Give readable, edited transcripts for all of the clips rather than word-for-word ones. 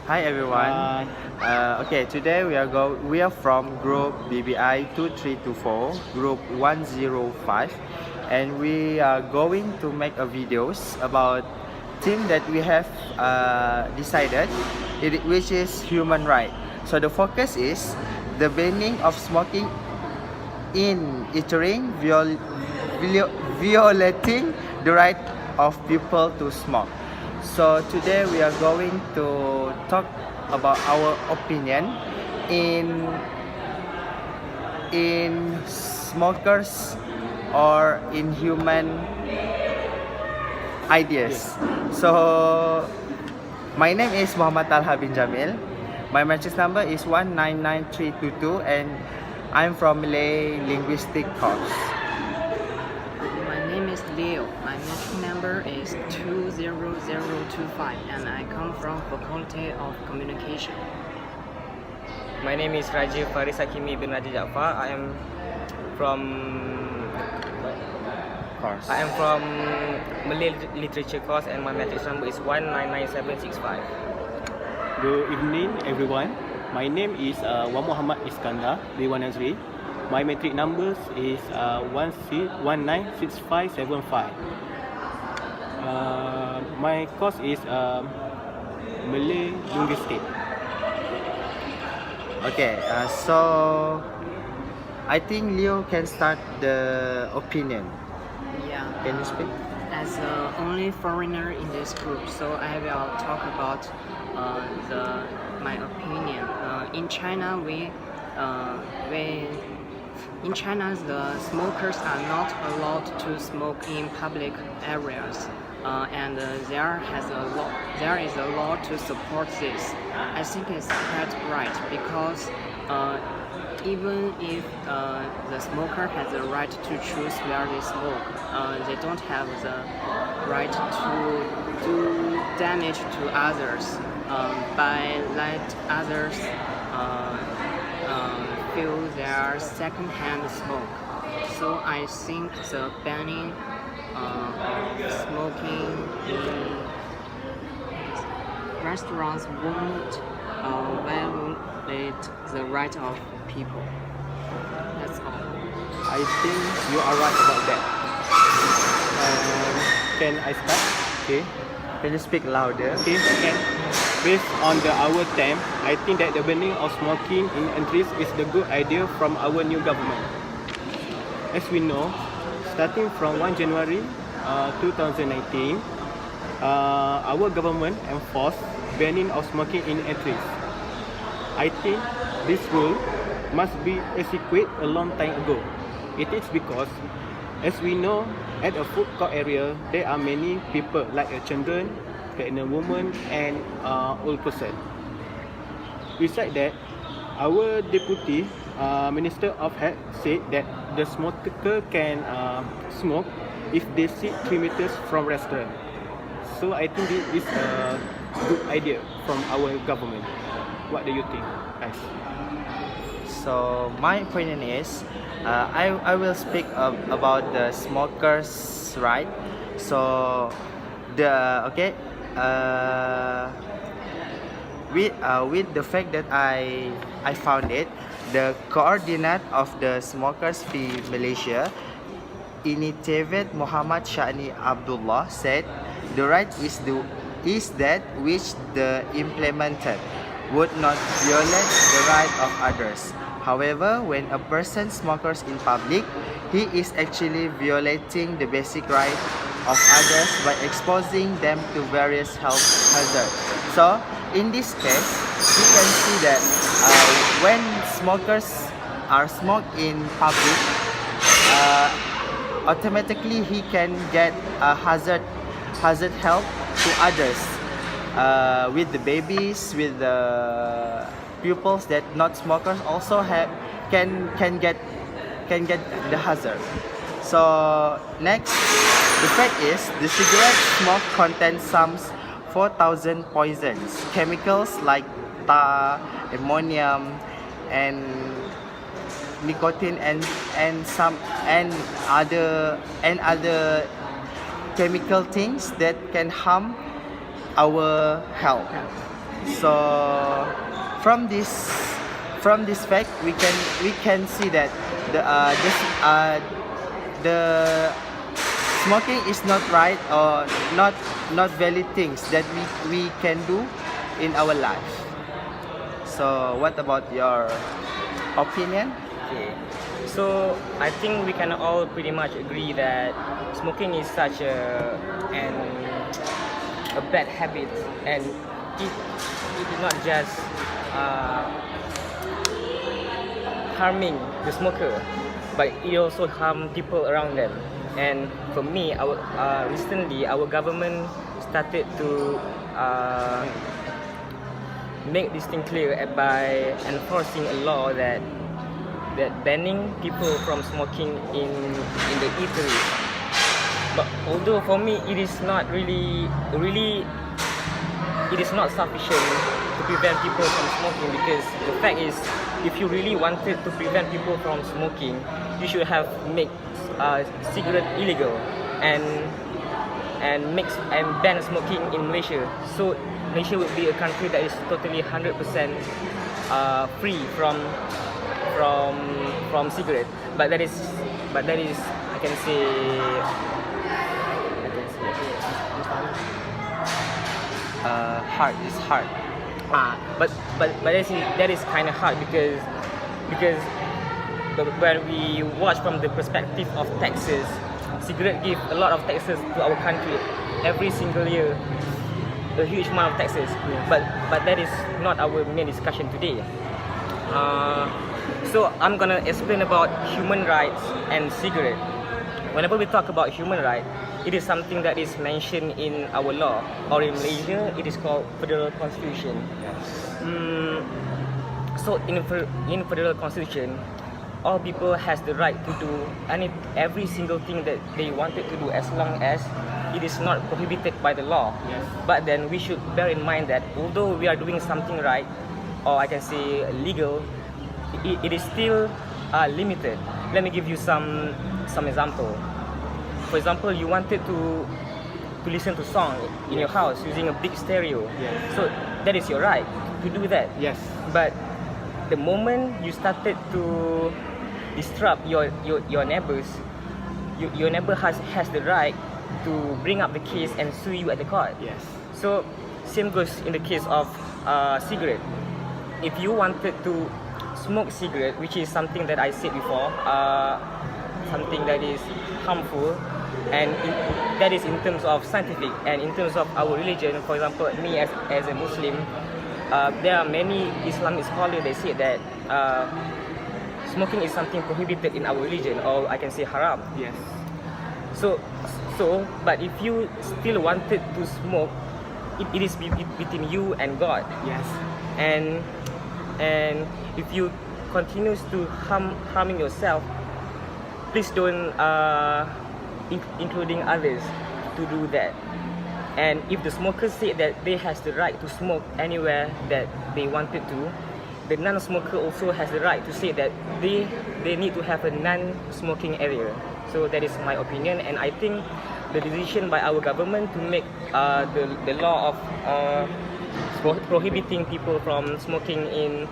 Hi everyone. Okay, today we are from group BBI2324 group 105, and we are going to make a videos about thing that we have decided, which is human right. So the focus is the banning of smoking in eateries, violating the right of people to smoke. So today we are going to talk about our opinion in smokers or in human ideas. So my name is Mohamad Thalhah bin Jamil. My matrix number is 199322 and I'm from Malay Linguistic course. My name is Leo. My metric number is 20025 and I come from Faculty of Communication. My name is Faris Hakimi bin Jaafar. From I am from Malay Literature course and my matrix number is 199765. Good evening, everyone. My name is Mohamad Iskandar, Nazri. My metric numbers is 196575. My course is Malay Linguistic. Okay, so I think Leo can start the opinion. Yeah. Can you speak? As the only foreigner in this group, so I will talk about my opinion. In China, in China, the smokers are not allowed to smoke in public areas, and there is a law to support this. I think it's quite right because even if the smoker has the right to choose where they smoke, they don't have the right to do damage to others by let others feel their second-hand smoke. So I think the banning of smoking in restaurants won't violate the right of people. That's all. I think you are right about that. Can I start? Okay. Can you speak louder? Okay, can. Based on our time, I think that the banning of smoking in entries is the good idea from our new government. As we know, starting from 1 January 2019, our government enforced banning of smoking in entries. I think this rule must be executed a long time ago. It is because, as we know, at a food court area, there are many people like children, pregnant women, and old person. Besides that, our deputy minister of health said that the smoker can smoke if they sit 3 meters from restaurant. So I think this is a good idea from our government. What do you think, guys? So my opinion is, I will speak about the smokers' right. So with the fact that I found it, the coordinate of the smokers fee Malaysia, Initiative Muhammad Shani Abdullah said the right is that which the implemented would not violate the right of others. However, when a person smokes in public, he is actually violating the basic right of others by exposing them to various health hazards. So, in this case, you can see that when smokers are smoked in public, automatically he can get a hazard health to others, with the babies, with the pupils that not smokers also can get the hazard. So next, the fact is the cigarette smoke contains some 4,000 poisons, chemicals like tar, ammonium, and nicotine, and other chemical things that can harm our health. So from this fact, we can see that the smoking is not right or not valid things that we can do in our life. So what about your opinion? Okay. So I think we can all pretty much agree that smoking is such a bad habit, and it is not just harming the smoker, but it also harm people around them. And for me, recently our government started to make this thing clear by enforcing a law that banning people from smoking in the eateries. But although for me it is not really it is not sufficient to prevent people from smoking, because the fact is, if you really wanted to prevent people from smoking, you should have make cigarette illegal and ban smoking in Malaysia. So Malaysia would be a country that is totally 100% free from cigarette. But that is I can say Hard is hard. but that is kind of hard because when we watch from the perspective of taxes, cigarette give a lot of taxes to our country every single year, a huge amount of taxes. But that is not our main discussion today. So I'm gonna explain about human rights and cigarette. Whenever we talk about human rights, it is something that is mentioned in our law, or in Malaysia it is called Federal Constitution. So in Federal Constitution, all people has the right to do every single thing that they wanted to do, as long as it is not prohibited by the law. Yes. But then we should bear in mind that although we are doing something right, or I can say legal, it is still limited. Let me give you some example. For example, you wanted to listen to song in your house using a big stereo. Yes. So that is your right to do that. Yes. But the moment you started to disrupt your neighbors, your neighbor has the right to bring up the case and sue you at the court. Yes. So same goes in the case of cigarette. If you wanted to smoke cigarette, which is something that I said before, something that is harmful, and that is in terms of scientific and in terms of our religion. For example, me as a Muslim, there are many Islamic scholars that say that smoking is something prohibited in our religion, or I can say haram. Yes. So, but if you still wanted to smoke, it is between you and God. Yes. And if you continues to harming yourself, please don't including others to do that. And if the smokers say that they has the right to smoke anywhere that they wanted to, the non-smoker also has the right to say that they need to have a non-smoking area. So that is my opinion, and I think the decision by our government to make the law of prohibiting people from smoking in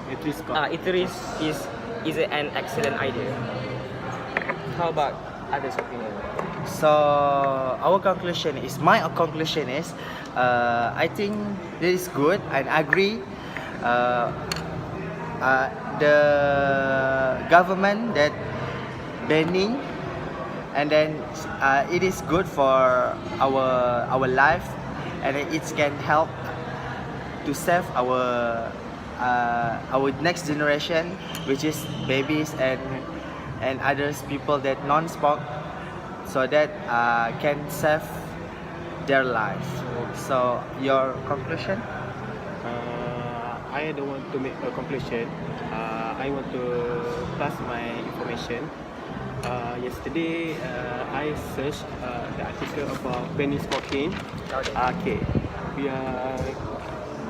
eateries is an excellent idea. How about others' opinion? So my conclusion is, I think it is good, and I agree. The government that banning, and then it is good for our life, and it can help to save our next generation, which is babies and others people that non-smoke, so that can save their life. So your conclusion? I don't want to make a conclusion. I want to pass my information. Yesterday, I searched the article about banning smoking. Okay, we are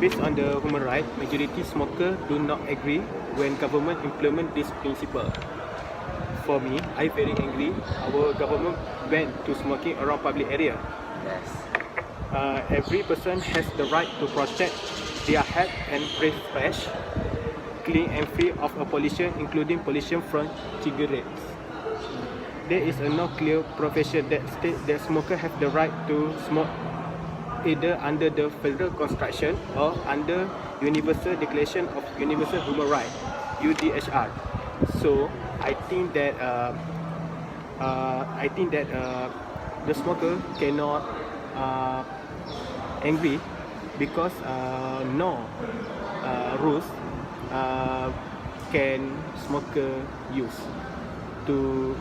based on the human right. Majority smoker do not agree when government implement this principle. For me, I very angry. Our government banned to smoking around public area. Yes. every person has the right to protect their health and breathe fresh, clean and free of a pollution, including pollution from cigarettes. There is no clear provision that states that smokers have the right to smoke either under the Federal Constitution or under Universal Declaration of Universal Human Rights (UDHR). So I think that the smoker cannot angry because no rules can smoker use to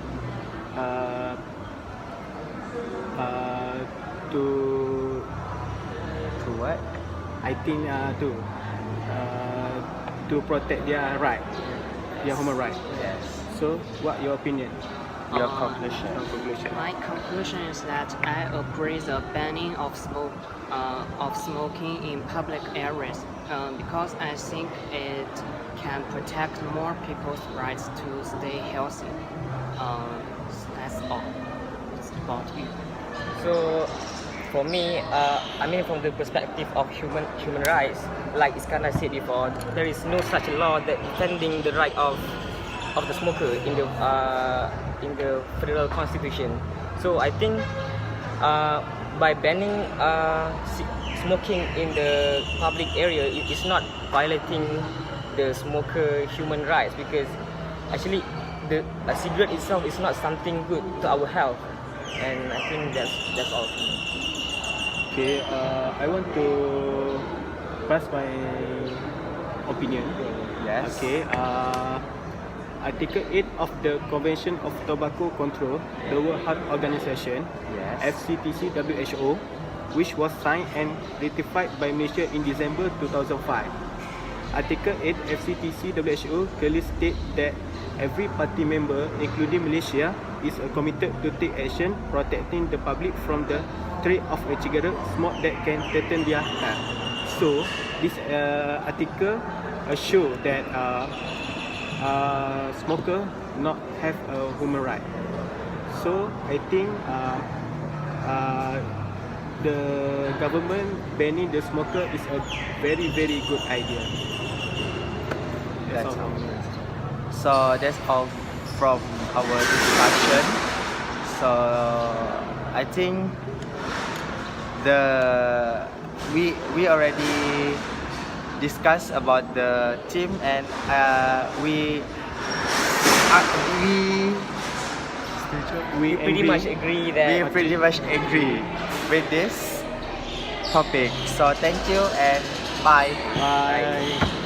To what? I think to protect their right, their human right. Yes. So what your opinion? Your Um, conclusion. My conclusion is that I agree the banning of smoking in public areas because I think it can protect more people's rights to stay healthy. That's all. It's about you. So for me, from the perspective of human rights, like Iskandar said before, there is no such law that defending the right of the smoker in the federal constitution. So I think by banning smoking in the public area, it is not violating the smoker human rights, because actually the cigarette itself is not something good to our health, and I think that's all. Okay, I want to pass my opinion. Yes. Okay, Article 8 of the Convention of Tobacco Control, the World Health Organization, Yes. FCTC WHO, which was signed and ratified by Malaysia in December 2005. Article 8 FCTC WHO clearly states that every party member, including Malaysia, is committed to take action protecting the public from the threat of a cigarette smoke that can threaten their health. So, this article show that smoker not have a human right. So, I think the government banning the smoker is a very good idea. That's all. all. So that's all from our discussion. So I think we already discussed about the team, and we Pretty much agree that pretty much agree with this topic. So thank you and bye. Bye.